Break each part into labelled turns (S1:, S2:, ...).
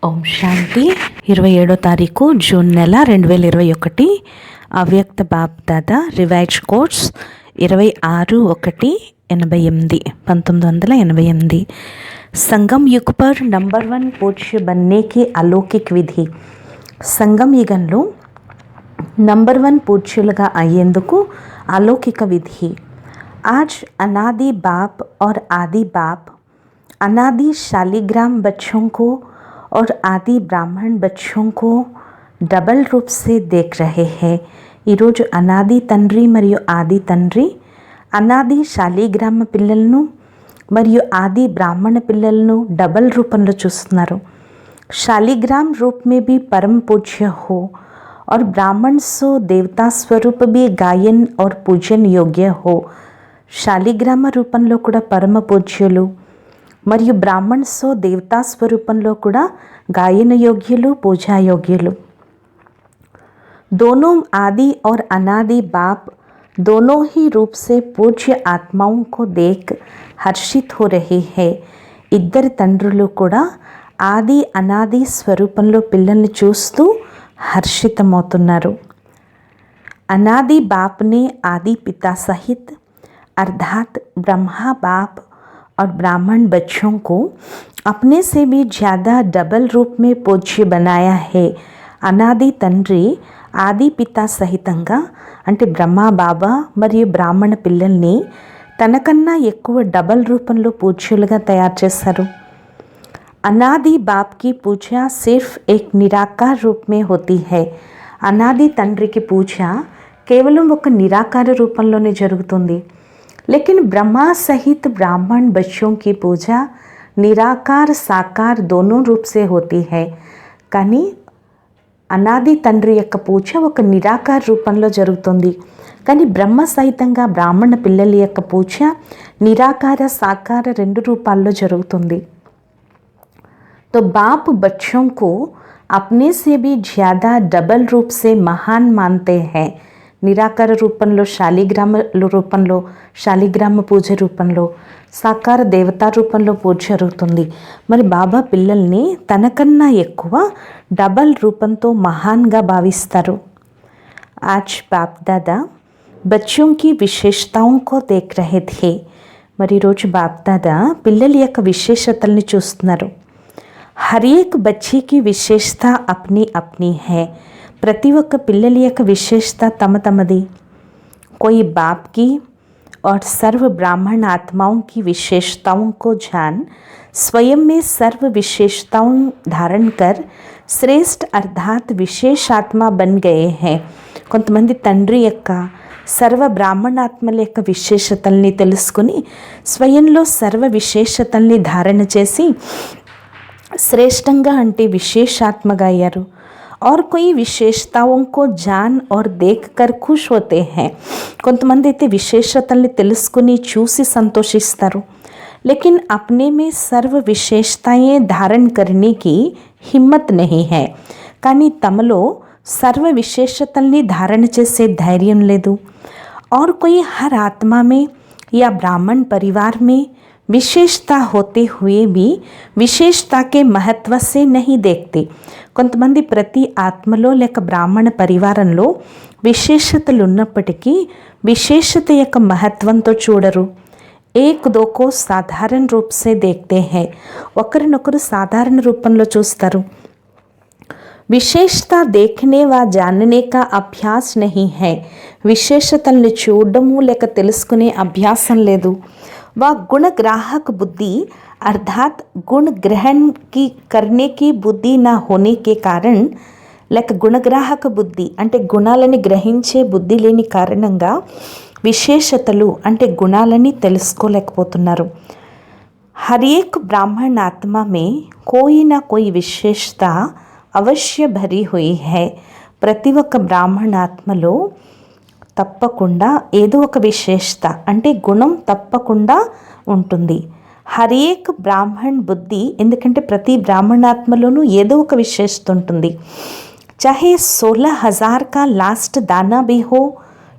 S1: ఓం శాంతి 27వ తారీఖు జూన్ నెల 2021 అవ్యక్త బాప్దాదా రివైజ్ కోర్స్ 26/1/88 1988 संगम युग पर नंबर 1 पूज्य बनने की अलौकिक विधि సంగం యుగంలో నంబర్ 1 పూజ్యులుగా అయ్యేందుకు अलौकिक विधि। आज अनादि बाप और आदि बाप अनादि शालिग्राम बच्चों को और आदि ब्राह्मण बच्चों को डबल रूप से देख रहे हैं। ఈరోజు అనాది తండ్రి మరియు ఆది తండ్రి అనాది శాలిగ్రామ పిల్లలను మరియు ఆది బ్రాహ్మణ పిల్లలను డబల్ రూపంలో చూస్తున్నారు। शालिग्राम रूप में भी परम पूज्य हो और ब्राह्मण सो देवता स्वरूप भी गायन और पूजन योग्य हो। शालिग्राम रूपంలో కూడా పరమ పూజ్యులు మరియు బ్రాహ్మణ సో దేవతా స్వరూపంలో కూడా గాయన యోగ్యులు పూజాయోగ్యులు। दोनों आदि और अनादि बाप दोनों ही रूप से पूज्य आत्माओं को देख हर्षित हो रहे हैं। ఇద్దరు తండ్రులు కూడా ఆది అనాది స్వరూపంలో పిల్లల్ని చూస్తూ హర్షితమవుతున్నారు। अनादि बाप ने आदि पिता सहित अर्थात ब्रह्मा बाप और ब्राह्मण बच्चों को अपने से भी ज़्यादा डबल रूप में पूज्य बनाया है। అనాది తండ్రి ఆది పిత సహితంగా అంటే బ్రహ్మ బాబా మరియు బ్రాహ్మణ పిల్లల్ని తనకన్నా ఎక్కువ డబల్ రూపంలో పూజ్యులుగా తయారు చేశారు। अनादि बाप की पूजा सिर्फ एक निराकार रूप में होती है। అనాది తండ్రికి పూజ కేవలం ఒక నిరాకార రూపంలోనే జరుగుతుంది। लेकिन ब्रह्मा सहित ब्राह्मण बच्चों की पूजा निराकार साकार दोनों रूप से होती है। కానీ అనాది తండ్రి యొక్క పూజ ఒక నిరాకార రూపంలో జరుగుతుంది, కానీ బ్రహ్మ సహితంగా బ్రాహ్మణ పిల్లల యొక్క పూజ నిరాకార సాకార రెండు రూపాల్లో జరుగుతుంది। तो बाप बच्चों को अपने से भी ज़्यादा डबल रूप से महान मानते हैं। నిరాకార రూపంలో శాలిగ్రామ రూపంలో శాలిగ్రామ పూజ రూపంలో సాకార దేవతా రూపంలో పూజ జరుగుతుంది। మరి బాబా పిల్లల్ని తనకన్నా ఎక్కువ డబల్ రూపంతో మహాన్గా భావిస్తారు। आज बाप दादा बच्चों की विशेषताओं को देख रहे थे। మరి ఈరోజు బాప్ దాదా పిల్లల యొక్క విశేషతల్ని చూస్తున్నారు। हर एक बच्चे की विशेषता अपनी अपनी है। ప్రతి ఒక్క పిల్లల యొక్క విశేషత తమ తమది। कोई बाप की और सर्व ब्राह्मण आत्माओं की विशेषताओं को जान स्वयं में सर्व विशेषताओं धारण कर श्रेष्ठ अर्थात विशेष आत्मा बन गए हैं। కొంతమంది తండ్రి యొక్క సర్వ బ్రాహ్మణాత్మల యొక్క విశేషతల్ని తెలుసుకుని స్వయంలో సర్వ విశేషతల్ని ధారణ చేసి శ్రేష్టంగా అంటే విశేషాత్మగా అయ్యారు। और कोई విశేషతాओं को जान और देख कर खुश होते हैं। కొంతమంది అయితే విశేషతల్ని తెలుసుకుని చూసి సంతోషిస్తారు, लेकिन अपने में सर्व विशेषताएं धारण करने की हिम्मत नहीं है। కానీ తమలో సర్వ విశేషతల్ని ధారణ చేసే ధైర్యం లేదు। और कोई हर आत्मा में या ब्राह्मण परिवार में विशेषता होते हुए भी विशेषता के महत्व से नहीं देखते। కొంతమంది ప్రతి ఆత్మలో లేక బ్రాహ్మణ పరివారంలో విశేషతలు ఉన్నప్పటికీ విశేషత యొక్క మహత్వంతో చూడరు। एक दो को साधारण रूप से देखते हैं। ఒకరినొకరు సాధారణ రూపంలో చూస్తారు। విశేషత देखने व जानने का अभ्यास नहीं है। విశేషతల్ని చూడడము లేక తెలుసుకునే అభ్యాసం లేదు। व गुणग्राहक बुद्धि अर्थात गुण ग्रहण की करने की बुद्धि न होने के कारण लेक गुणग्राहक बुद्धि అంటే గుణాలని గ్రహించే బుద్ధి లేని కారణంగా విశేషతలు అంటే గుణాలని తెలుసుకోలేకపోతున్నారు। हर एक ब्राह्मण आत्मा में कोई ना कोई विशेषता अवश्य भरी हुई है। ప్రతి ఒక్క బ్రాహ్మణ ఆత్మలో తప్పకుండా ఏదో ఒక విశేషత అంటే గుణం తప్పకుండా ఉంటుంది। హర్ ఏక్ బ్రాహ్మణ్ బుద్ధి ఎందుకంటే ప్రతి బ్రాహ్మణాత్మలోనూ ఏదో ఒక విశేషత ఉంటుంది। చాహే 16,000 का लास्ट दाना भी हो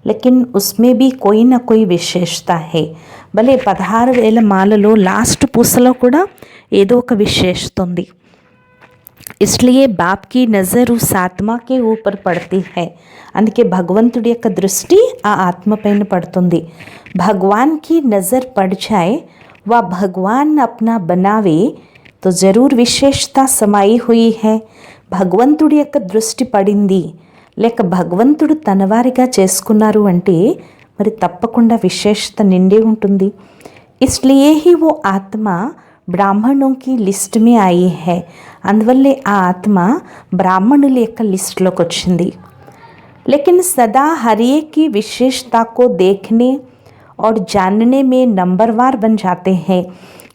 S1: लेकिन उसमें भी कोई ना कोई विशेषता है। భలే 16,000 మాలలో లాస్ట్ పూసలో కూడా ఏదో ఒక విశేషత ఉంది। इसलिए बाप की नज़र उस ఆత్మ के ऊपर पड़ती है. అందుకే భగవంతుడి యొక్క దృష్టి ఆ ఆత్మ పైన పడుతుంది. भगवान की नज़र पड़ जाए व भगवान अपना बनावे तो ज़रूर विशेषता समाई हुई है. భగవంతుడి యొక్క దృష్టి పడింది లేక భగవంతుడు తనవారిగా చేసుకున్నారు అంటే మరి తప్పకుండా విశేషత నిండి ఉంటుంది. इसलिए ही वो आत्मा బ్రాహ్మణోं की लिस्ट में आई है. అందువల్లే ఆ ఆత్మ బ్రాహ్మణుల యొక్క లిస్టులోకి వచ్చింది. लेकिन सदा हर एक की विशेषता को देखने और जानने में नंबरवार बन जाते हैं.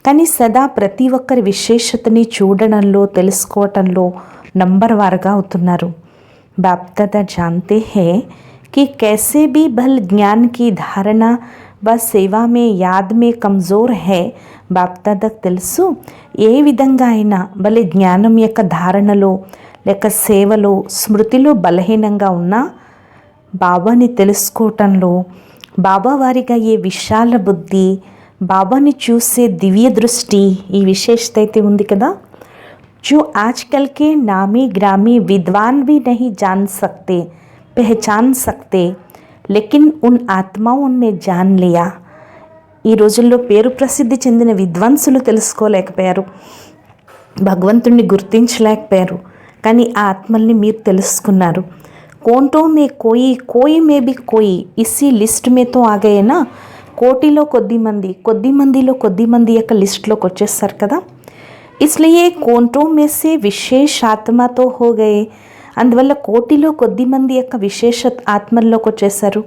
S1: కానీ సదా ప్రతి ఒక్కరి విశేషతని చూడడంలో తెలుసుకోవటంలో నంబర్వార్గా అవుతున్నారు. बाप दादा जानते हैं कि कैसे भी भल ज्ञान की धारणा व सेवा में याद में कमज़ोर है. బాప్ దాదాకు తెలుసు ఏ విధంగా అయినా భలే జ్ఞానం యొక్క ధారణలో లేక సేవలో స్మృతిలో బలహీనంగా ఉన్నా బాబాని తెలుసుకోవటంలో బాబా వారిగా ఏ విశాల బుద్ధి బాబాని చూసే దివ్య దృష్టి ఈ విశేషత అయితే ఉంది కదా. जो आजकल के नामी ग्रामी विद्वान भी नहीं जान सकते पहचान सकते लेकिन उन आत्माओं ने जान लिया. ఈ రోజుల్లో పేరు ప్రసిద్ధి చెందిన విద్వాంసులు తెలుసుకోలేకపోయారు, భగవంతుణ్ణి గుర్తించలేకపోయారు, కానీ ఆ ఆత్మల్ని మీరు తెలుసుకున్నారు. కోంటో మే కోయి కోయి మే బి కోయి ఇసి లిస్ట్ మేతో ఆగేనా. కోటిలో కొద్ది మందిలో కొద్ది మంది యొక్క లిస్టులోకి వచ్చేస్తారు కదా. इसलिए कोंटों में से विशेष आत्मा तो हो गए. అందువల్ల కోటిలో కొద్ది మంది యొక్క విశేష ఆత్మల్లోకి వచ్చేసారు.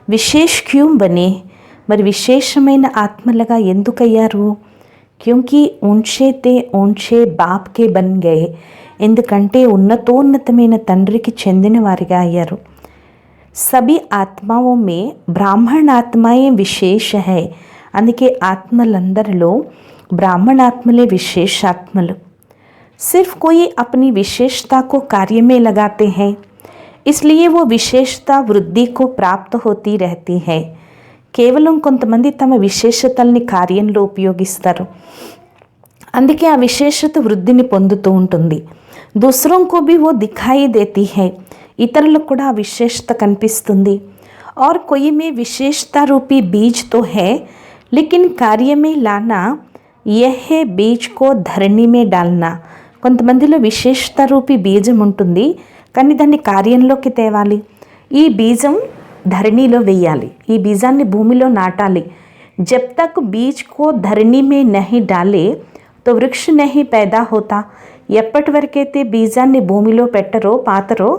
S1: విశేష్ క్యూ బనే, మరి విశేషమైన ఆత్మలుగా ఎందుకయ్యారు. క్యూంకి ఊంచే తే ఊంచే బాప్ కే బన్ గయే, ఎందుకంటే ఉన్నతోన్నతమైన తండ్రికి చెందిన వారిగా అయ్యారు. సభీ ఆత్మాओं में బ్రాహ్మణ ఆత్మాయే విశేష है. అందుకే ఆత్మలందరిలో ब्राह्मणात्मले विशेषात्मल. सिर्फ कोई अपनी विशेषता को कार्य में लगाते हैं, इसलिए वो विशेषता वृद्धि को प्राप्त होती रहती है. కేవలం కొంతమంది తమ విశేషతల్ని కార్యంలో ఉపయోగిస్తారు, అందుకే ఆ విశేషత వృద్ధిని పొందుతూ ఉంటుంది. दूसरों को भी वो दिखाई देती है, ఇతరులకు కూడా ఆ విశేషత కనిపిస్తుంది. और कोई में विशेषता रूपी बीज तो है लेकिन कार्य में लाना यह बीज को धरणी में डालना. కొంతమందిలో విశేషత రూపీ బీజం ఉంటుంది, కానీ దాన్ని కార్యంలోకి తేవాలి. ఈ బీజం ధరణిలో వేయాలి, ఈ బీజాన్ని భూమిలో నాటాలి. जब तक बीज को धरणी में नहीं डाले तो वृक्ष नहीं पैदा होता. ఎప్పటి వరకైతే బీజాన్ని భూమిలో పెట్టరో పాతరో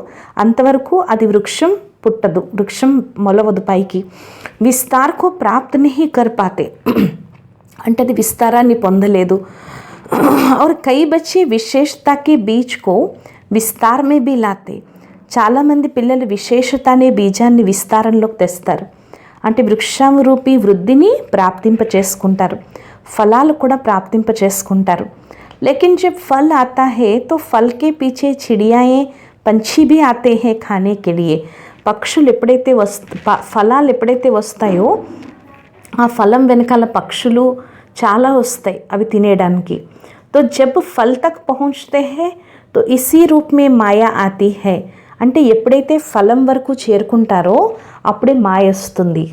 S1: అంతవరకు అది వృక్షం పుట్టదు, వృక్షం మొలవదు పైకి. విస్తార్ को प्राप्त नहीं कर पाते, అంటే అది విస్తారాన్ని పొందలేదు. और कई बच्चे विशेषता के बीज को विस्तार में भी लाते. చాలామంది పిల్లలు విశేషత అనే బీజాన్ని విస్తారంలోకి తెస్తారు, అంటే వృక్షం రూపీ వృద్ధిని ప్రాప్తింప చేసుకుంటారు, ఫలాలు కూడా ప్రాప్తింప చేసుకుంటారు. लेकिन जब फल आता है तो फल के पीछे चिड़ियाएँ पंछी भी आते हैं खाने के लिए. పక్షులు ఎప్పుడైతే ఫలాలు ఎప్పుడైతే వస్తాయో ఆ ఫలం వెనకాల పక్షులు చాలా వస్తాయి అవి తినేయడానికి. तो जब फल तक पहुँचते हैं तो इसी रूप में माया आती है. అంటే ఎప్పుడైతే ఫలం వరకు చేరుకుంటారో అప్పుడే మాయ వస్తుంది.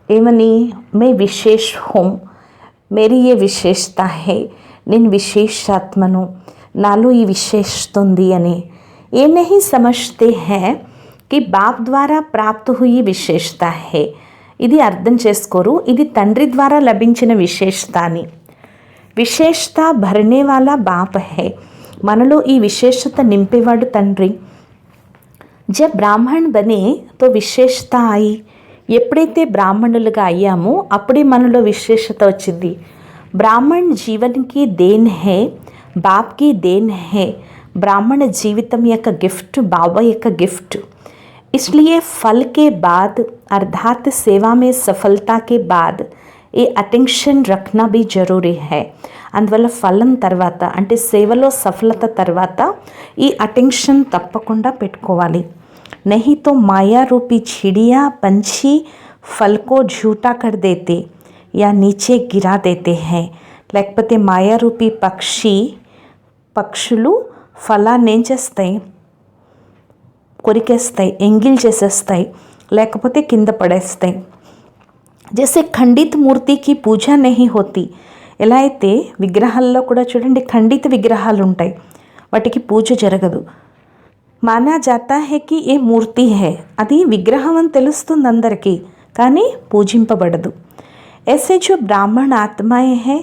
S1: ఏమని, మే విశేష హోం, మేరీ ఏ విశేషత హే, నేను విశేషాత్మను, నాలో ఈ విశేషత ఉంది అని. ఏ నహీ సమజ్తే హై कि बाप द्वारा प्राप्त हुई विशेषता है. ఇది అర్థం చేసుకోరు, ఇది తండ్రి ద్వారా లభించిన విశేషత అని. విశేషత భరనే వాలా బాప్ హై, మనలో ఈ విశేషత నింపేవాడు తండ్రి. జబ్ బ్రాహ్మణ్ బనే తో విశేషత అయి, ఎప్పుడైతే బ్రాహ్మణులుగా అయ్యామో అప్పుడే మనలో విశేషత వచ్చింది. బ్రాహ్మణ్ జీవన్కి దేన్ హై, బాప్కి దేన్ హై. బ్రాహ్మణ జీవితం యొక్క గిఫ్ట్ బాబా యొక్క గిఫ్ట్. इसलिए फल के बाद अर्थात सेवा में सफलता के बाद ये अटेंशन रखना भी जरूरी है. అందువల్ల ఫలం తర్వాత అంటే సేవలో సఫలత తర్వాత ఈ అటెన్షన్ తప్పకుండా పెట్టుకోవాలి. नहीं तो माया रूपी चिड़िया पंछी फल को झूठा कर देते या नीचे गिरा देते हैं. లేకపోతే మాయా రూపీ పక్షులు ఫలాన్ని ఏం చేస్తాయి, కొరికేస్తాయి, ఎంగిల్ చేసేస్తాయి, లేకపోతే కింద పడేస్తాయి. జैसे ఖండిత మూర్తికి పూజ नहीं होती, ఎలా అయితే విగ్రహాల్లో కూడా చూడండి ఖండిత విగ్రహాలు ఉంటాయి, వాటికి పూజ జరగదు. మానా జాతా హే కి ఏ మూర్తి హే, అది విగ్రహం అని తెలుస్తుంది అందరికీ, కానీ పూజింపబడదు. ऐसे जो బ్రాహ్మణ ఆత్మాయే హే,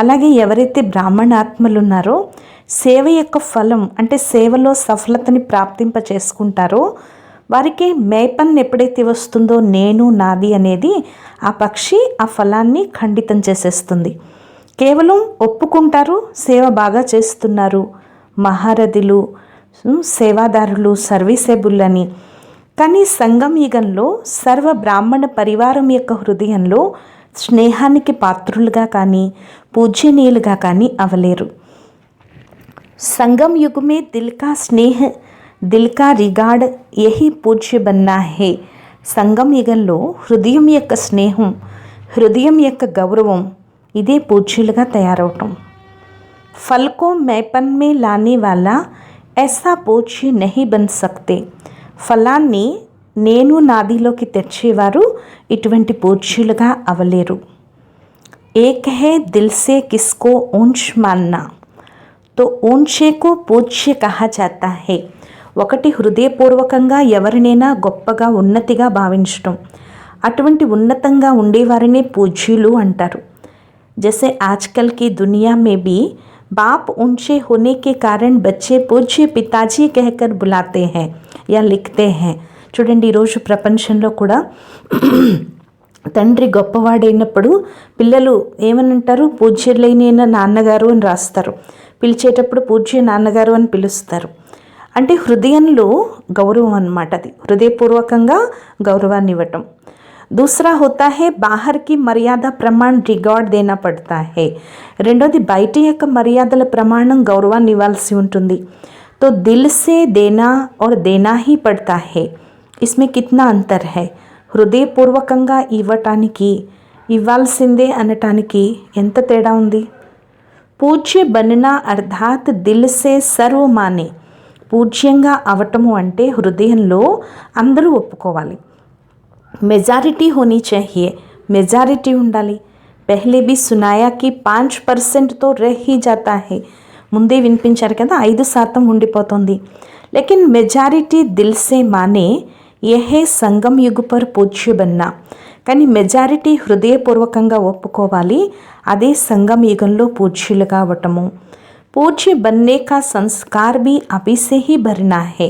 S1: అలాగే ఎవరైతే బ్రాహ్మణ ఆత్మలు ఉన్నారో సేవ యొక్క ఫలం అంటే సేవలో సఫలతని ప్రాప్తింప చేసుకుంటారో వారికి మేపన్ ఎప్పుడైతే వస్తుందో నేను నాది అనేది ఆ పక్షి ఆ ఫలాన్ని ఖండితం చేసేస్తుంది. కేవలం ఒప్పుకుంటారు సేవ బాగా చేస్తున్నారు, మహారథులు, సేవాదారులు, సర్వీసేబుల్ అని. కానీ సంగం యుగంలో సర్వ బ్రాహ్మణ పరివారం యొక్క హృదయంలో స్నేహానికి పాత్రులుగా కానీ పూజ్యనీయులుగా కానీ అవలేరు. संगम युग में दिल का स्नेह, दिल का रिगार्ड यही पूज्य बनना है. సంగం యుగంలో హృదయం యొక్క స్నేహం, హృదయం యొక్క గౌరవం ఇదే పూజ్యులుగా తయారవటం. फल को मैपन में लाने वाला ऐसा पूज्य नहीं बन सकते. ఫలాన్ని నేను నాదిలోకి తెచ్చేవారు ఇటువంటి పూజ్యులుగా అవలేరు. एक है दिल से किसको ऊंच मानना, तो ऊंचे को పూజ్య కహా జాతా హే. ఒకటి హృదయపూర్వకంగా ఎవరినైనా గొప్పగా ఉన్నతిగా భావించటం, అటువంటి ఉన్నతంగా ఉండేవారినే పూజ్యులు అంటారు. जैसे आजकल की दुनिया में भी बाप ऊंचे होने के कारण बच्चे पूज्य पिताजी कहकर बुलाते हैं या लिखते हैं. చూడండి ఈరోజు ప్రపంచంలో కూడా తండ్రి గొప్పవాడైనప్పుడు పిల్లలు ఏమని అంటారు, పూజ్యులైన నాన్నగారు అని రాస్తారు, పిలిచేటప్పుడు పూజ్య నాన్నగారు అని పిలుస్తారు. అంటే హృదయంలో గౌరవం అన్నమాట, అది హృదయపూర్వకంగా గౌరవాన్ని ఇవ్వటం. दूसरा होता है बाहर की मर्यादा प्रमाण रिगार्ड देना पड़ता है. రెండోది బయట యొక్క మర్యాదల ప్రమాణం గౌరవాన్ని ఇవ్వాల్సి ఉంటుంది. तो दिल से देना और देना ही पड़ता है, इसमें कितना अंतर है. హృదయపూర్వకంగా ఇవ్వటానికి ఇవ్వాల్సిందే అనటానికి ఎంత తేడా ఉంది. పూజ్య బననా అర్థాత్ దిల్ సే సర్వ మానే. పూజ్యంగా అవటము అంటే హృదయంలో అందరూ ఒప్పుకోవాలి. మెజారిటీ హోనీ చాహియే, మెజారిటీ ఉండాలి. పెహ్లే బి సునాయా కి 5% తో రహ్ హీ జాతా హే, ముందే వినిపించారు కదా 5% ఉండిపోతుంది. లేకిన్ మెజారిటీ దిల్ సే మానే యహే సంగం యుగ్ పర్ పూజ్య బన్నా. కానీ మెజారిటీ హృదయపూర్వకంగా ఒప్పుకోవాలి, అదే సంగం యుగంలో పూజ్యులుగా అవటము. పూజ్య బన్నే కా సంస్కార్ బి అభి సే హీ భర్నా హే.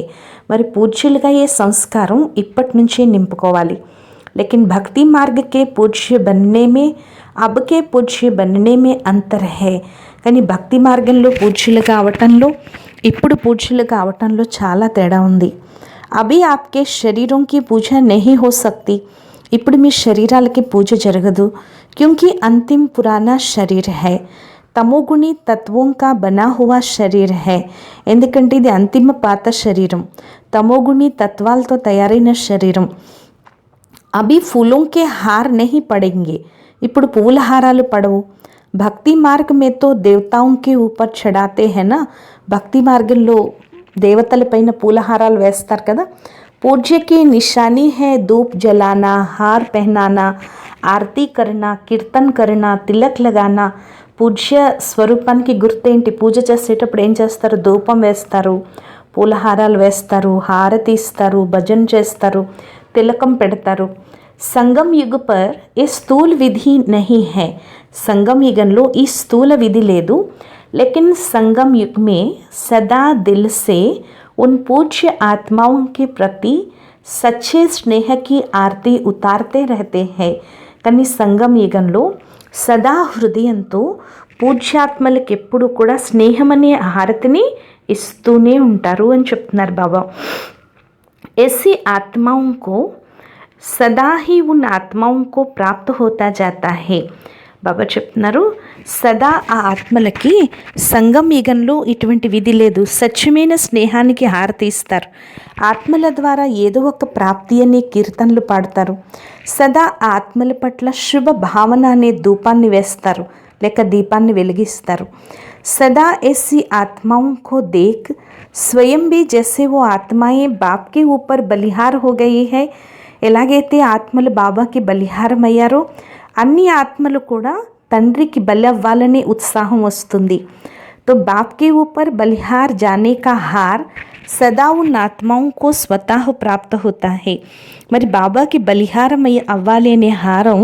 S1: మరి పూజ్యులుగా ఏ సంస్కారం ఇప్పటి నుంచే నింపుకోవాలి. లేకిన్ భక్తి మార్గ కే పూజ్య బన్నే మే అబ్ కే పూజ్య బన్నే మే అంతర్ హే. కానీ భక్తి మార్గంలో పూజ్యులుగా అవటంలో ఇప్పుడు పూజ్యులుగా అవటంలో చాలా తేడా ఉంది. అభి ఆప్కే శరీరం కి పూజ నహీ హో సక్తి. ఇప్పుడు మీ శరీరాలకి పూజ జరగదు, క్యూంకి అంతిమ్ పురానా శరీర్ హై, తమోగుణి తత్వం కా బనా హువా శరీర్ హై. ఎందుకంటే ఇది అంతిమ పాత శరీరం, తమోగుణి తత్వాలతో తయారైన శరీరం. అభి ఫూలోం కే హార్ నహీ పడెంగే. ఇప్పుడు పూల హారాలు పడవు. భక్తి మార్గ మే తో దేవతాओं के ऊपर चढ़ाते हैं ना. భక్తి మార్గంలో దేవతలపైన పూలహారాలు వేస్తారు కదా. పూజ్యకి నిశానీ హై ధూప్ జలానా, హార్ పెహనానా, ఆరతి కరనా, కీర్తన్ కరనా, తిలక్ లగానా. పూజ్య స్వరూపానికి గుర్తేంటి, పూజ చేసేటప్పుడు ఏం చేస్తారు, ధూపం వేస్తారు, పూలహారాలు వేస్తారు, హారతి ఇస్తారు, భజన చేస్తారు, తిలకం పెడతారు. సంగం యుగ పర్ ఏ స్థూల్ విధి నహీ హై. సంగం యుగంలో ఈ స్థూల విధి లేదు. लेकिन संगम युग में सदा दिल से उन पूज्य आत्माओं के प्रति सच्चे स्नेह की आरती उतारते रहते हैं. కానీ సంగం యుగంలో సదా హృదయంతో పూజ్యాత్మలకు ఎప్పుడు కూడా స్నేహం అనే హారతిని ఇస్తూనే ఉంటారు అని చెప్తున్నారు బాబా. ऐसी आत्माओं को सदा ही उन आत्माओं को प्राप्त होता जाता है. బాబా చెప్తున్నారు సదా ఆ ఆత్మలకి సంగం యుగంలో ఇటువంటి విధి లేదు. స్వచ్ఛమైన స్నేహానికి హారతి ఇస్తారు. ఆత్మల ద్వారా ఏదో ఒక ప్రాప్తి అనే కీర్తనలు పాడతారు. సదా ఆ ఆత్మల పట్ల శుభ భావన అనే ధూపాన్ని వేస్తారు, లేక దీపాన్ని వెలిగిస్తారు. सदा ऐसी आत्माओं को देख स्वयं भी जैसे वो आत्माएं बाप के ऊपर बलिहार हो गई है, ఎలాగైతే ఆత్మలు బాబాకి బలిహారమయ్యారో అన్ని ఆత్మలు కూడా తండ్రికి బలి అవ్వాలనే ఉత్సాహం వస్తుంది. तो बाप के ऊपर बलिहार जाने का हार सदा उन आत्माओं को स्वतः प्राप्त होता है. మరి బాబాకి బలిహారమయ్యి అవ్వాలి అనే హారం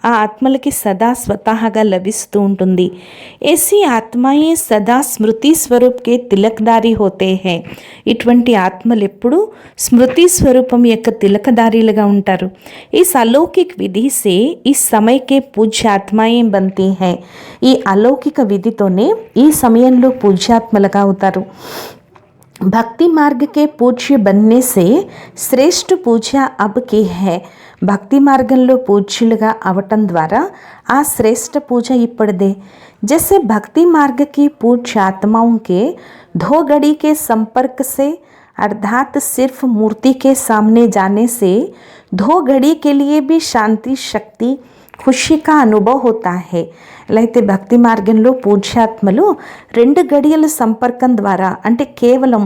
S1: ఆ ఆత్మలకి సదా స్వతహాగా లభిస్తూ ఉంటుంది. ऐसी आत्माएं सदा స్మృతి స్వరూప్ కే తిలకదారి హోతే హై. ఇటువంటి ఆత్మలు ఎప్పుడు స్మృతి స్వరూపం యొక్క తిలకదారీలుగా ఉంటారు. इस अलौकिक विधि से इस समय के पूज्य ఆత్మాएं बनती हैं. ఈ అలౌకిక విధితోనే ఈ సమయంలో పూజ్యాత్మలుగా అవుతారు. भक्ति मार्ग के पूज्य बनने से శ్రేష్ఠ పూజ अब की है. భక్తి మార్గంలో పూజ్యులుగా అవటం ద్వారా ఆ శ్రేష్ఠ పూజ ఇప్పటిదే. जैसे भक्ति मार्ग की पूज्य आत्माओं के दो घड़ी के संपर्क से अर्थात सिर्फ मूर्ति के सामने जाने से दो घड़ी के लिए भी शांति शक्ति ఖుషి కా అనుభవ హోతా హై. ఎలా అయితే భక్తి మార్గంలో పూజ్యాత్మలు 2 గడియల సంపర్కం ద్వారా అంటే కేవలం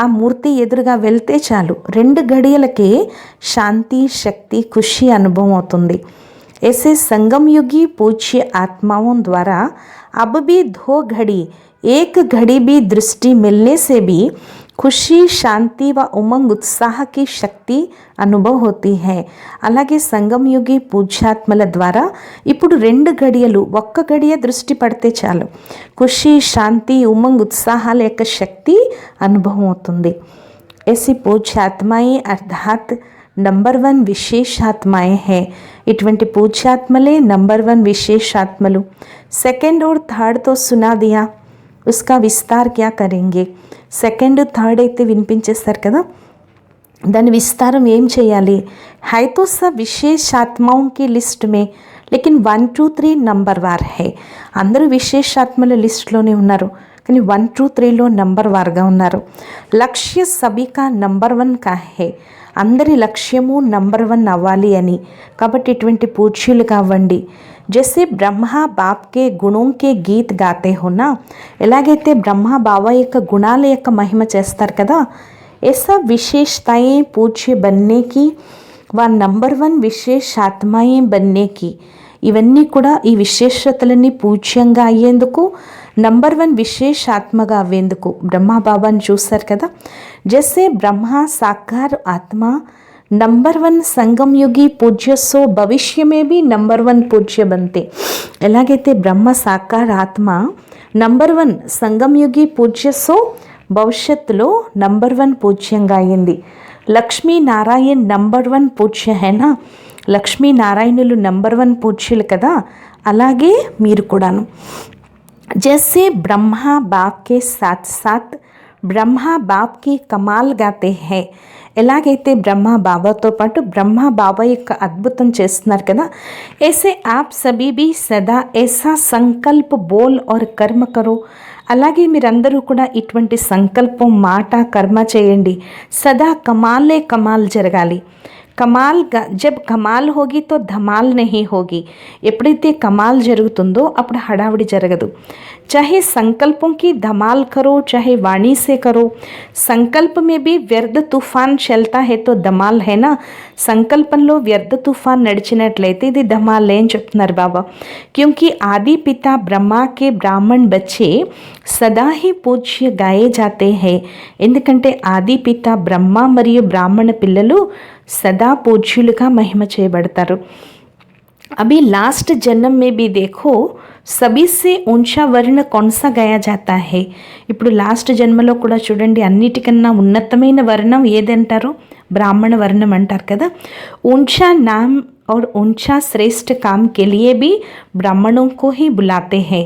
S1: ఆ మూర్తి ఎదురుగా వెళ్తే చాలు 2 గడియలకే శాంతి శక్తి ఖుషి అనుభవం అవుతుంది. ऐसे संगम युगी पूज्य आत्माओं द्वारा अब भी 2 घड़ी 1 घड़ी भी दृष्टि मिलने से भी ఖుషి శాంతి వ ఉమంగ్ ఉత్సాహ की శక్తి అనుభవ होती है. అలాగే సంగం యుగి పూజ్యాత్మల ద్వారా ఇప్పుడు 2 గడియలు 1 గడియ దృష్టి పడితే చాలు ఖుషి శాంతి ఉమంగ్ ఉత్సాహాల యొక్క శక్తి అనుభవం అవుతుంది. ऐसी పూజ్యాత్మాయే అర్థాత్ నంబర్ 1 విశేషాత్మాయే है. ఇటువంటి పూజ్యాత్మలే నంబర్ 1 విశేషాత్మలు. సెకండ్ और थर्ड तो सुना दिया, उसका विस्तार क्या करेंगे. సెకండ్ థర్డ్ అయితే వినిపించేస్తారు కదా, దాని విస్తారం ఏం చేయాలి. है तो सब विशेष आत्माओं की लिस्ट में लेकिन 1 2 3 నంబర్ వార్ है. అందరూ విశేషాత్మల లిస్టులోనే ఉన్నారు కానీ 1 2 3లో నంబర్ వార్గా ఉన్నారు. లక్ష్య సభికా నంబర్ 1 కా హే. అందరి లక్ష్యము నంబర్ 1 అవ్వాలి అని. కాబట్టి ఇటువంటి పూజ్యులు కావండి. जैसे ब्रह्मा बाप के गुणों के गीत गाते हो ना, ఎలాగైతే బ్రహ్మ బాబా యొక్క గుణాల యొక్క మహిమ చేస్తారు కదా, ऐसा विशेषताएं पूज्य बनने की व నంబర్ 1 విశేష ఆత్మాయే बनने की. ఇవన్నీ కూడా ఈ విశేషతలన్నీ పూజ్యంగా అయ్యేందుకు నంబర్ 1 విశేష ఆత్మగా అవ్వేందుకు బ్రహ్మ బాబాని చూస్తారు కదా. जैसे ब्रह्म साकार आत्मा నంబర్ 1 సంగం యుగి పూజ్య సో భవిష్య మే భీ నంబర్ 1 పూజ్య బంతే. ఎలాగైతే బ్రహ్మ సాకార ఆత్మ నంబర్ 1 సంగం యుగి పూజ్య సో భవిష్యత్తులో నంబర్ 1 పూజ్యంగా అయింది. లక్ష్మీనారాయణ్ నంబర్ 1 పూజ్య హేనా. లక్ష్మీనారాయణులు నంబర్ 1 పూజ్యులు కదా, అలాగే మీరు కూడాను. జైసే బ్రహ్మ బాప్ కే సాత్ సాత్ బ్రహ్మ బాప్ కి కమాల్ గాతే హై. ఎలాగైతే బ్రహ్మ బాబాతో పాటు బ్రహ్మ బాబా యొక్క అద్భుతం చేస్తున్నారు కదా, ऐसे आप सभी भी सदा ऐसा संकल्प बोल और कर्म करो. అలాగే మీరందరూ కూడా ఇటువంటి సంకల్పం మాట కర్మ చేయండి. సదా కమాలే కమాల్ జరగాలి. కమాల్ జబ్ కమాల్ హోగి తో ధమాల్ నహీ హోగి. ఎప్పుడైతే కమాల్ జరుగుతుందో అప్పుడు హడావిడి జరగదు. चाहे संकल्पों की धमाल करो चाहे वाणी से करो. संकल्प में भी व्यर्थ तूफान चलता है तो धमाल है ना. సంకల్పంలో వ్యర్థ తుఫాన్ నడిచినట్లయితే ఇది ధమాలే అని చెప్తున్నారు బాబా. क्योंकि आदि पिता ब्रह्मा के ब्राह्मण बच्चे सदा ही पूज्य गाये जाते हैं. ఎందుకంటే ఆది పిత బ్రహ్మ మరియు బ్రాహ్మణ పిల్లలు సదా పూజ్యులుగా మహిమ చేయబడతారు. अभी लास्ट जन्म में भी देखो सभी से ऊंचा वर्ण कौन सा गाया जाता है. ఇప్పుడు లాస్ట్ జన్మలో కూడా చూడండి అన్నిటికన్నా ఉన్నతమైన వర్ణం ఏదంటారో బ్రాహ్మణ వర్ణం అంటారు కదా. ऊंचा नाम और ऊंचा श्रेष्ठ काम के लिए भी ब्राह्मणों को ही बुलाते हैं.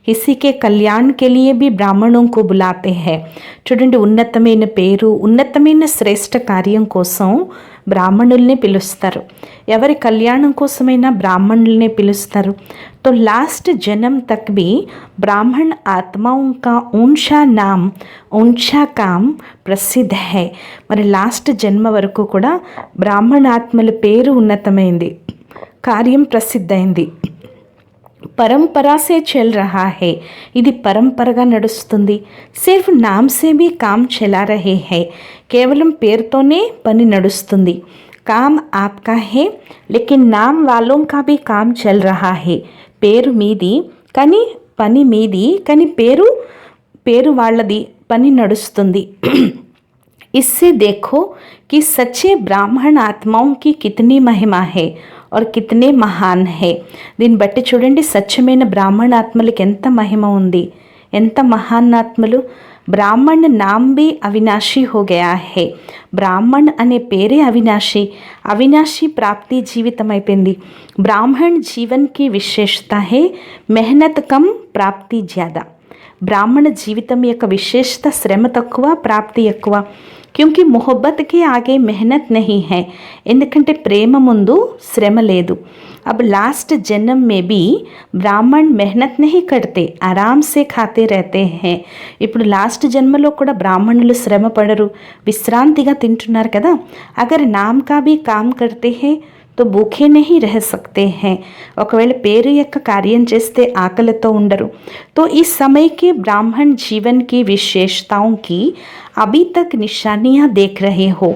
S1: किसी के कल्याण के लिए भी ब्राह्मणों को बुलाते हैं. చూడండి ఉన్నతమైన పేరు ఉన్నతమైన శ్రేష్ఠ కార్యం కోసం బ్రాహ్మణుల్ని పిలుస్తారు. ఎవరి కళ్యాణం కోసమైనా బ్రాహ్మణుల్ని పిలుస్తారు. तो लास्ट जन्म तक भी ब्राह्मण आत्माओं का ऊंचा नाम ऊंचा काम ప్రసిద్ధ है. మరి లాస్ట్ జన్మ వరకు కూడా బ్రాహ్మణ ఆత్మల పేరు ఉన్నతమైంది, కార్యం ప్రసిద్ధైంది. परंपरा से चल रहा है, ఇది పరంపరగా నడుస్తుంది. सिर्फ नाम से भी काम चला रहे हैं, కేవలం పేరుతోనే పని నడుస్తుంది. काम आपका है लेकिन नाम वालों का भी काम चल रहा है. పేరు మీది కానీ పని మీది, కానీ పేరు వాళ్ళది, పని నడుస్తుంది. इससे देखो कि सच्चे ब्राह्मण आत्माओं की कितनी महिमा है और कितने महान है. దీన్ని బట్టి చూడండి, స్వచ్ఛమైన బ్రాహ్మణ ఆత్మలకు ఎంత మహిమ ఉంది, ఎంత మహాన్ ఆత్మలు. బ్రాహ్మణ్ నామ్ भी అవినాశీ हो गया है. బ్రాహ్మణ్ అనే పేరే అవినాశి, అవినాశి ప్రాప్తి జీవితం అయిపోయింది. బ్రాహ్మణ్ జీవన్ की विशेषता है मेहनत कम प्राप्ति ज़्यादा. బ్రాహ్మణ జీవితం యొక్క విశేషత శ్రమ తక్కువ, ప్రాప్తి ఎక్కువ. क्योंकि मोहब्बत के आगे मेहनत नहीं है, ఎందుకంటే ప్రేమ ముందు శ్రమ లేదు. अब लास्ट जन्म में भी ब्राह्मण मेहनत नहीं करते, आराम से खाते रहते हैं. ఇప్పుడు లాస్ట్ జన్మలో కూడా బ్రాహ్మణులు శ్రమ పడరు, విశ్రాంతిగా తింటున్నారు కదా. अगर नाम का भी काम करते हैं तो भूखे नहीं रह सकते हैं. ఒకవేళ పేరు యొక్క కార్యం చేస్తే ఆకలితో ఉండరు. तो इस समय के ब्राह्मण जीवन की विशेषताओं की अभी तक निशानियाँ देख रहे हो.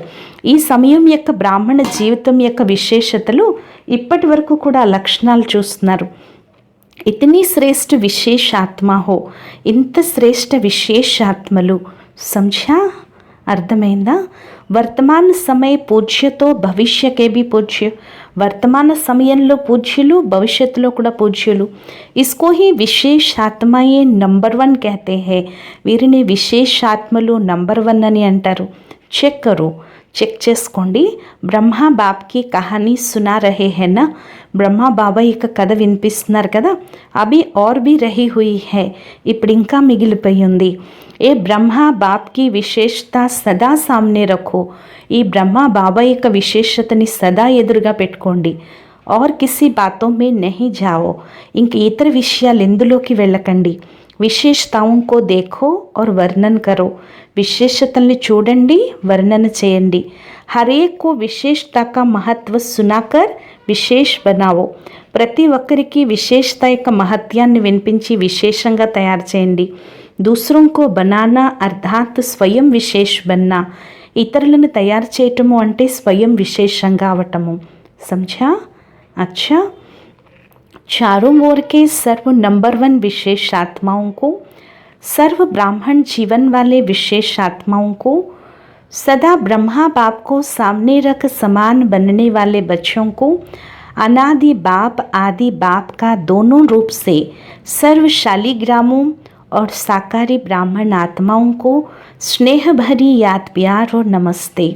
S1: ఈ సమయం యొక్క బ్రాహ్మణ జీవితం యొక్క విశేషతలు ఇప్పటి వరకు కూడా లక్షణాలు చూస్తున్నారు. ఇతని శ్రేష్ఠ విశేషాత్మ హో, ఇంత శ్రేష్ఠ విశేషాత్మలు. సంధ్యా అర్థమైందా? వర్తమాన సమయ పూజ్యతో భవిష్యకే బి పూజ్య. వర్తమాన సమయంలో పూజ్యులు, భవిష్యత్తులో కూడా పూజ్యులు. ఇస్కో హీ విశేషాత్మయే నంబర్ 1 कहते हैं. వీరిని విశేషాత్మలు నంబర్ 1 అని అంటారు. చెక్ కరో, చెక్ చేసుకోండి. బ్రహ్మా బాబ్కి కహానీ సునా రహే హే నా, బ్రహ్మా బాబా యొక్క కథ వినిపిస్తున్నారు కదా. అభి और भी रही हुई है, ఇప్పుడు ఇంకా మిగిలిపోయి ఉంది. ఏ బ్రహ్మా బాబ్కి విశేషత సదా సామ్నే రఖో. ఈ బ్రహ్మా బాబా యొక్క విశేషతని సదా ఎదురుగా పెట్టుకోండి. और किसी बातों में नहीं जाओ, ఇంక ఇతర విషయాలు ఎందులోకి వెళ్ళకండి. విశేషతాओं को देखो और वर्णन करो. విశేషతల్ని చూడండి, వర్ణన చేయండి. हर एक को विशेषता का महत्व सुनाकर विशेष बनाओ. ప్రతి ఒక్కరికి విశేషత యొక్క మహత్యాన్ని వినిపించి విశేషంగా తయారు చేయండి. दूसरों को बनाना अर्थात स्वयं विशेष बनना. ఇతరులను తయారు చేయటము అంటే స్వయం విశేషంగా అవటము. समझा? अच्छा, चारों ओर के सर्व नंबर 1 विशेष आत्माओं को, सर्व ब्राह्मण जीवन वाले विशेष आत्माओं को, सदा ब्रह्मा बाप को सामने रख समान बनने वाले बच्चों को, अनादि बाप आदि बाप का दोनों रूप से सर्वशालिग्रामों और साकारी ब्राह्मण आत्माओं को स्नेह भरी याद प्यार और नमस्ते.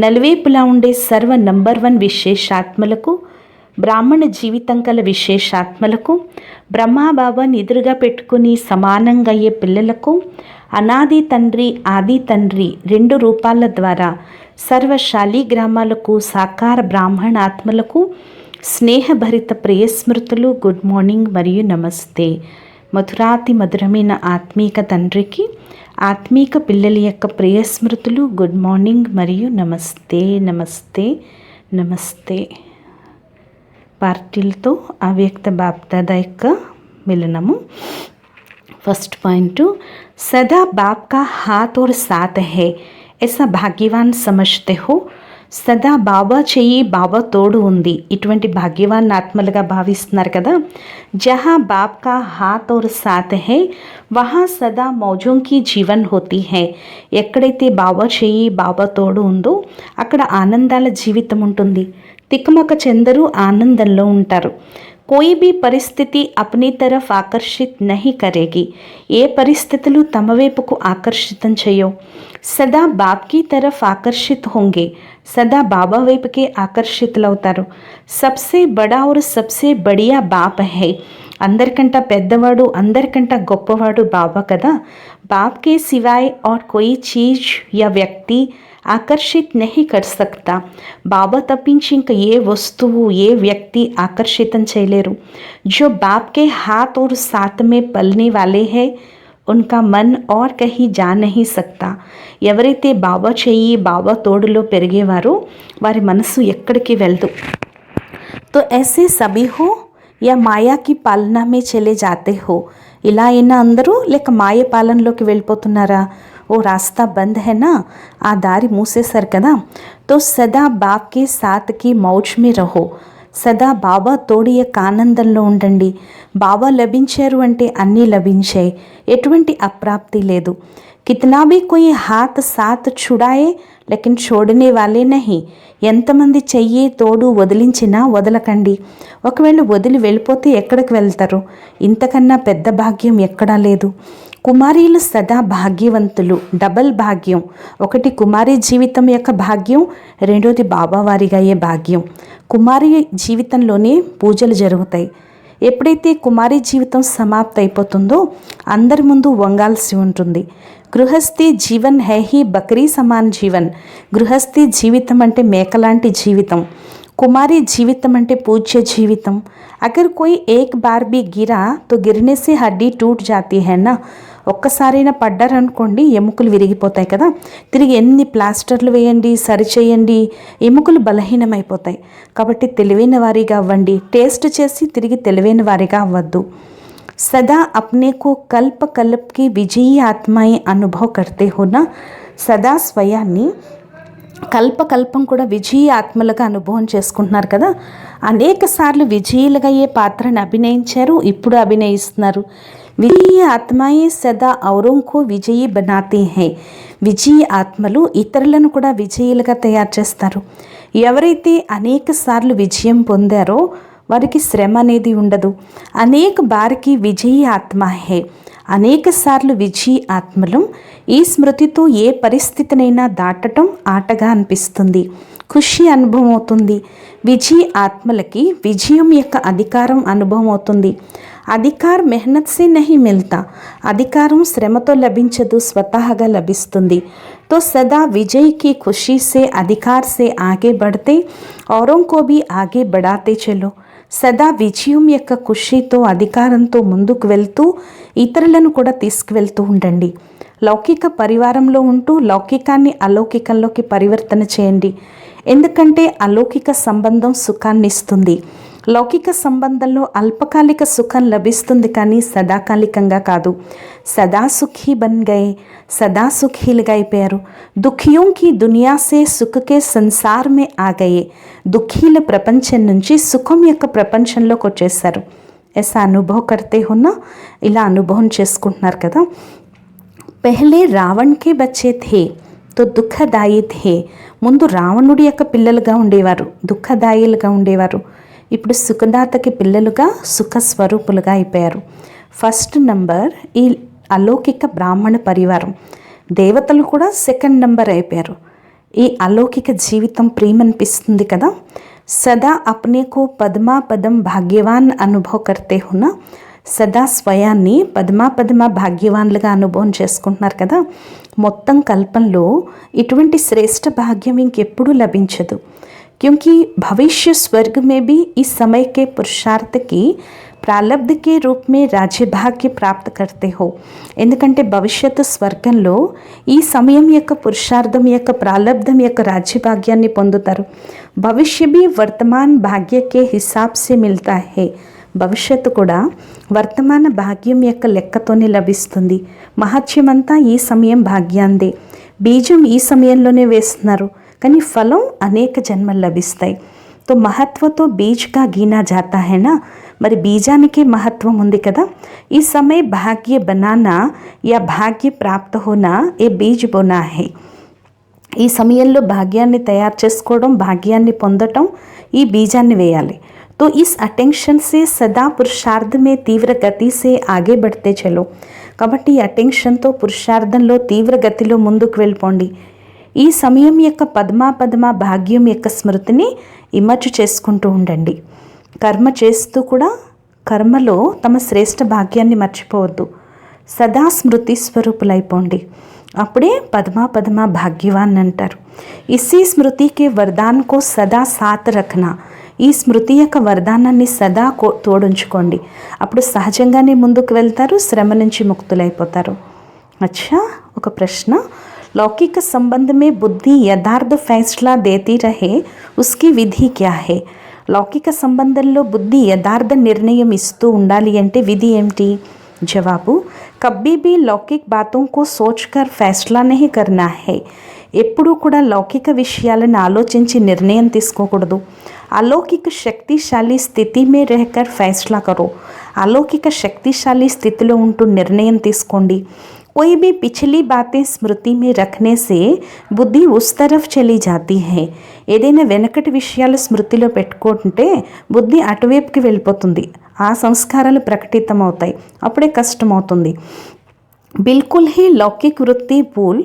S1: నలువైపులా ఉండే సర్వ నంబర్ 1 విశేషాత్మలకు, బ్రాహ్మణ జీవితం కల విశేషాత్మలకు, బ్రహ్మాబాబాని ఎదురుగా పెట్టుకుని సమానంగా అయ్యే పిల్లలకు, అనాది తండ్రి ఆది తండ్రి 2 రూపాల ద్వారా సర్వశాలి గ్రామాలకు, సాకార బ్రాహ్మణ ఆత్మలకు స్నేహభరిత ప్రియస్మృతులు, గుడ్ మార్నింగ్ మరియు నమస్తే. మధురాతి మధురమైన ఆత్మీక తండ్రికి ఆత్మీక పిల్లల యొక్క ప్రియస్మృతులు, గుడ్ మార్నింగ్ మరియు నమస్తే నమస్తే నమస్తే. పార్టీలతో అవ్యక్త బాప్దాదా యొక్క మిలనము. फर्स्ट पॉइंट, सदा बाप का हाथ और साथ है, ऐसा भाग्यवान समझते हो. సదా బాబా చెయ్యి, బాబా తోడు ఉంది, ఇటువంటి భాగ్యవాన్ ఆత్మలుగా భావిస్తున్నారు కదా. జహా బాప్ కా హాత్ और साथ है वहाँ सदा मौजों की जीवन होती है. ఎక్కడైతే బాబా చెయ్యి, బాబా తోడు ఉందో అక్కడ ఆనందాల జీవితం ఉంటుంది. తికమక చెందరు, ఆనందంలో ఉంటారు. कोई भी परिस्थिति अपनी तरफ आकर्षित नहीं करेगी. ఏ పరిస్థితులు తమ వైపుకు ఆకర్షితం చేయవు. సదా బాప్ की तरफ आकर्षित होंगे, సదా బాబా వైపుకే ఆకర్షితులవుతారు. సబ్సే బడా और सबसे बढ़िया బాప్ है. అందరికంటే పెద్దవాడు, అందరికంటే గొప్పవాడు బాబా కదా. బాప్ के सिवाय और कोई चीज या व्यक्ति ఆకర్షిత్ నహీ కర్ సక్తా. బాబా తప్పించి ఇంకా ఏ వస్తువు, ఏ వ్యక్తి ఆకర్షితం చేయలేరు. జో బాప్ కే హాత్ और साथ में पलने वाले हैं उनका मन और कहीं जा नहीं सकता. ఎవరైతే బాబా చెయ్యి, బాబా తోడులో పెరిగేవారో వారి మనసు ఎక్కడికి వెళ్దు. तो ऐसे सभी हो या माया की पालना में चले जाते हो? ఇలా అయినా అందరూ లేక మాయ పాలనలోకి వెళ్ళిపోతున్నారా? ఓ రాస్తా బంద్ है ना, ఆ దారి మూసేశారు కదా. तो सदा बाप के साथ की मौज में रहो. సదా బాబా తోడి యొక్క ఆనందంలో ఉండండి. బాబా లభించారు అంటే అన్నీ లభించాయి, ఎటువంటి అప్రాప్తి లేదు. కితనా భీ కోయి హాత్ సాత్ చుడాయే లేకిన్ చూడనే వాళ్ళే నహి. ఎంతమంది చెయ్యి తోడు వదిలించినా వదలకండి. ఒకవేళ వదిలి వెళ్ళిపోతే ఎక్కడికి వెళ్తారు? ఇంతకన్నా పెద్ద భాగ్యం ఎక్కడా లేదు. కుమారీలు సదా భాగ్యవంతులు, డబల్ భాగ్యం. ఒకటి కుమారి జీవితం యొక్క భాగ్యం, రెండోది బాబావారిగా అయ్యే భాగ్యం. కుమారి జీవితంలోనే పూజలు జరుగుతాయి. ఎప్పుడైతే కుమారి జీవితం సమాప్తి అయిపోతుందో అందరి ముందు వంగాల్సి ఉంటుంది. గృహస్థి జీవన్ హై హీ బకరీ సమాన్ జీవన్. గృహస్థి జీవితం అంటే మేకలాంటి జీవితం. కుమారి జీవితం అంటే పూజ్య జీవితం. అగర్ కోయి ఏక్ బార్ బి గిరా తో గిరనే సే హడ్డీ టూట్ జాతీ హై నా. ఒక్కసారైనా పడ్డారనుకోండి ఎముకలు విరిగిపోతాయి కదా. తిరిగి ఎన్ని ప్లాస్టర్లు వేయండి, సరిచేయండి, ఎముకలు బలహీనమైపోతాయి. కాబట్టి తెలివైన వారిగా అవ్వండి. టేస్ట్ చేసి తిరిగి తెలివైన వారిగా అవ్వద్దు. సదా అప్నే కో కల్ప కల్ప్కి విజయీ ఆత్మాయి అనుభవ్ కర్తే హోనా. సదా స్వయాన్ని కల్పకల్పం కూడా విజయీ ఆత్మలుగా అనుభవం చేసుకుంటున్నారు కదా. అనేక సార్లు విజయులుగా అయ్యే పాత్రను అభినయించారు, ఇప్పుడు అభినయిస్తున్నారు. విజయీ ఆత్మాయే సదా ఔరోంకో విజయీ బనాతే హై. విజయీ ఆత్మలు ఇతరులను కూడా విజయులుగా తయారు చేస్తారు. ఎవరైతే అనేక సార్లు విజయం పొందారో వారికి శ్రమ అనేది ఉండదు. అనేక బారికి విజయీ ఆత్మ హై. అనేక సార్లు విజయీ ఆత్మలు ఈ స్మృతితో ఏ పరిస్థితినైనా దాటడం ఆటగా అనిపిస్తుంది, ఖుషి అనుభవం అవుతుంది. విజయీ ఆత్మలకి విజయం యొక్క అధికారం అనుభవం అవుతుంది. అధికార్ మెహనత్ సే నహీ మిల్తా. అధికారం శ్రమతో లభించదు, స్వతహాగా లభిస్తుంది. तो सदा विजय की खुशी से अधिकार से आगे बढ़ते औरों को भी आगे बढ़ाते चलो. సదా విజయం యొక్క ఖుషీతో అధికారంతో ముందుకు వెళ్తూ ఇతరులను కూడా తీసుకువెళ్తూ ఉండండి. లౌకిక పరివారంలో ఉంటూ లౌకికాన్ని అలౌకికంలోకి పరివర్తన చేయండి. ఎందుకంటే అలౌకిక సంబంధం సుఖాన్ని ఇస్తుంది. లౌకిక సంబంధంలో అల్పకాలిక సుఖం లభిస్తుంది, కానీ సదాకాలికంగా కాదు. సదా సుఖీ బన్ గయే, సదా సుఖీలుగా అయిపోయారు. దుఃఖియోం కి దునియా సే సుఖకే సంసార్ మే ఆ గయే. దుఃఖీల ప్రపంచం నుంచి సుఖం యొక్క ప్రపంచంలోకి వచ్చేసారు. ऐसा అనుభవం కర్తే హోనా. ఇలా అనుభవం చేసుకుంటున్నారు కదా. పెహలే రావణ్ కే బచ్చే థే తో దుఃఖదాయి థే. ముందు రావణుడి యొక్క పిల్లలుగా ఉండేవారు, దుఃఖదాయిలుగా ఉండేవారు. ఇప్పుడు సుఖదాతకి పిల్లలుగా సుఖ స్వరూపులుగా అయిపోయారు. ఫస్ట్ నంబర్ ఈ అలౌకిక బ్రాహ్మణ పరివారం. దేవతలు కూడా సెకండ్ నంబర్ అయిపోయారు. ఈ అలౌకిక జీవితం ప్రియమనిపిస్తుంది కదా. సదా అప్నే కో పద్మా పదం భాగ్యవాన్ అనుభవ్ కర్తే హోనా. సదా స్వయాన్ని పద్మా భాగ్యవాన్లుగా అనుభవం చేసుకుంటున్నారు కదా. మొత్తం కల్పంలో ఇటువంటి శ్రేష్ఠ భాగ్యం ఇంకెప్పుడూ లభించదు. क्योंकि भविष्य स्वर्ग में भी इस समय के पुरुषार्थ की ప్రాలబ్ధ के रूप में राज्य भाग्य प्राप्त करते हो. ఎందుకంటే భవిష్యత్తు స్వర్గంలో ఈ సమయం యొక్క పురుషార్థం యొక్క ప్రాలబ్ధం యొక్క రాజ్యభాగ్యాన్ని పొందుతారు. భవిష్య भी वर्तमान भाग्य के हिसाब से मिलता है. భవిష్యత్తు కూడా వర్తమాన భాగ్యం యొక్క లెక్కతోనే లభిస్తుంది. మహత్యమంతా ఈ సమయం భాగ్యాందే. బీజం ఈ సమయంలోనే వేస్తున్నారు, కానీ ఫలం అనేక జన్మలు లభిస్తాయి. తో మహత్వతో బీజ్గా గీనా జాతా హై నా. మరి బీజానికి మహత్వం ఉంది కదా. ఈ సమయ భాగ్య బనానా యా భాగ్య ప్రాప్త హోనా ఏ బీజ్ బోనా హై. ఈ సమయంలో భాగ్యాన్ని తయారు చేసుకోవడం, భాగ్యాన్ని పొందటం, ఈ బీజాన్ని వేయాలి. तो इस अटेंशन से सदा पुरुषार्थ में तीव्र गति से आगे बढ़ते चलो. కాబట్టి ఈ అటెన్షన్తో పురుషార్థంలో తీవ్ర గతిలో ముందుకు వెళ్ళిపోండి. ఈ సమయం యొక్క పద్మా భాగ్యం యొక్క స్మృతిని ఇమర్చి చేసుకుంటూ ఉండండి. కర్మ చేస్తూ కూడా కర్మలో తమ శ్రేష్ఠ భాగ్యాన్ని మర్చిపోవద్దు. సదా స్మృతి స్వరూపులైపోండి. అప్పుడే పద్మా భాగ్యవాన్ అంటారు. ఇसी स्मृति के वरदान को सदा साथ रखना. ఈ స్మృతి యొక్క వరదానాన్ని సదా తోడుంచుకోండి. అప్పుడు సహజంగానే ముందుకు వెళ్తారు, శ్రమ నుంచి ముక్తులైపోతారు. అచ్చా, ఒక ప్రశ్న. लौकिक संबंध में बुद्धि यथार्थ फैसला देती रहे, उसकी विधि क्या है. లౌకిక సంబంధంలో బుద్ధి యథార్థ నిర్ణయం ఇస్తూ ఉండాలి అంటే విధి ఏమిటి? జవాబు, కబ్బీ భీ లౌకిక్ బాతోं को सोचकर फैसला नहीं करना है. ఎప్పుడూ కూడా లౌకిక విషయాలను ఆలోచించి నిర్ణయం తీసుకోకూడదు. అలౌకిక శక్తిశాలి స్థితి మే రహకర్ ఫైస్లా కరో. అలౌకిక శక్తిశాలి స్థితిలో ఉంటూ నిర్ణయం తీసుకోండి. कोई भी पिछली बातें स्मृति में रखने से బుద్ధి ఉస్ తరఫ్ చలి జాతీ హై. ఏదైనా వెనకటి విషయాలు స్మృతిలో పెట్టుకుంటే బుద్ధి అటువైపుకి వెళ్ళిపోతుంది. ఆ సంస్కారాలు ప్రకటితమవుతాయి. అప్పుడే కష్టమవుతుంది. बिल्कुल ही लौकिक वृत्ति भूल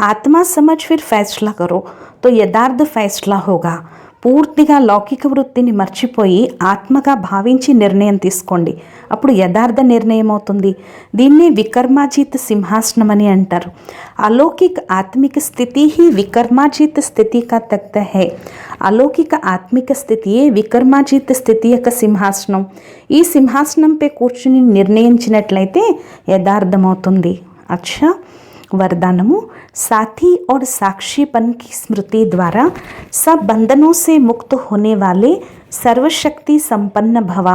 S1: आत्मा समझ फिर फैसला करो तो यथार्थ फैसला होगा. పూర్తిగా లౌకిక వృత్తిని మర్చిపోయి ఆత్మగా భావించి నిర్ణయం తీసుకోండి. అప్పుడు యథార్థ నిర్ణయం అవుతుంది. దీన్ని వికర్మాజీత సింహాసనం అని అంటారు. అలౌకిక ఆత్మిక స్థితి హీ వికర్మాజీత స్థితి కా తఖ్త హై. అలౌకిక ఆత్మిక స్థితియే వికర్మాజీత స్థితి యొక్క సింహాసనం. ఈ సింహాసనంపై కూర్చుని నిర్ణయించినట్లయితే యథార్థమవుతుంది. అచ్చా, वरदानमु, साथी और साक्षीपन की स्मृति द्वारा सब बंधनों से मुक्त होने वाले सर्वशक्ति संपन्न भव.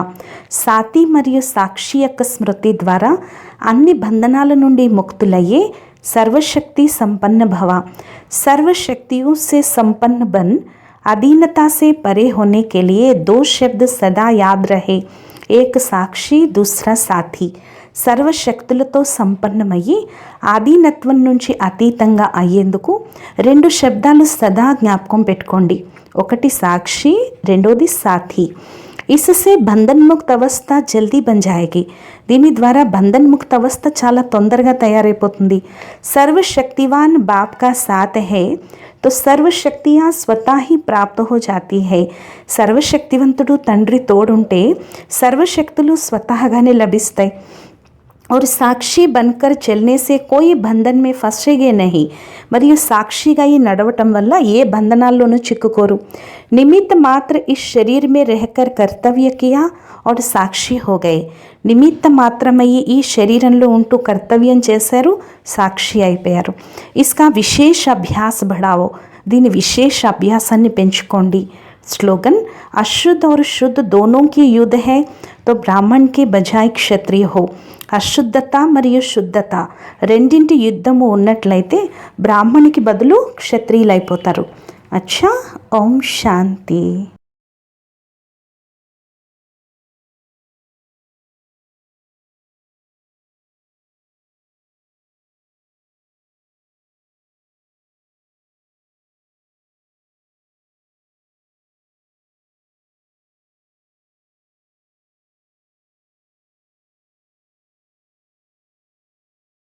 S1: साथी మరియు సాక్షి యొక్క స్మృతి ద్వారా అన్ని బంధనాల నుండి ముక్తులయ్యే सर्वशक्ति संपन्न भव. सर्वशक्तियों से संपन्न बन अधीनता से परे होने के लिए दो शब्द सदा याद रहे, एक साक्षी दूसरा साथी. సర్వశక్తులతో సంపన్నమయ్యి ఆధీనత్వం నుంచి అతీతంగా అయ్యేందుకు రెండు శబ్దాలు సదా జ్ఞాపకం పెట్టుకోండి. ఒకటి సాక్షి, రెండోది సాథీ. इससे బంధన్ ముక్త అవస్థ జల్దీ బన్ జాయేగి. దీని ద్వారా బంధన్ ముక్త అవస్థ చాలా తొందరగా తయారైపోతుంది. సర్వశక్తివాన్ బాప్ కా సాత్ హై तो సర్వశక్తియా స్వతः ही प्राप्त हो जाती है. సర్వశక్తివంతుడు తండ్రి తోడుంటే సర్వశక్తులు స్వతహాగానే లభిస్తాయి. और సాక్షి बनकर चलने से कोई బంధన్ में फंसेगे नहीं. మరియు సాక్షిగా ఈ నడవటం వల్ల ఏ బంధనాల్లోనూ చిక్కుకోరు. निमित्त मात्र इस शरीर में रहकर कर्तव्य किया और సాక్షి हो गए. నిమిత్త మాత్రమయ్యి ఈ శరీరంలో ఉంటూ కర్తవ్యం చేశారు, సాక్షి అయిపోయారు. इसका विशेष अभ्यास बढ़ाओ. దీని విశేష అభ్యాసాన్ని పెంచుకోండి. स्लोगन, अशुद्ध और शुद्ध दोनों की युद्ध है तो ब्राह्मण के बजाय क्षत्रिय हो. అశుద్ధత మరియు శుద్ధత రెండింటి యుద్ధము ఉన్నట్లయితే బ్రాహ్మణికి బదులు క్షత్రియులైపోతారు. అచ్చా, ఓం శాంతి.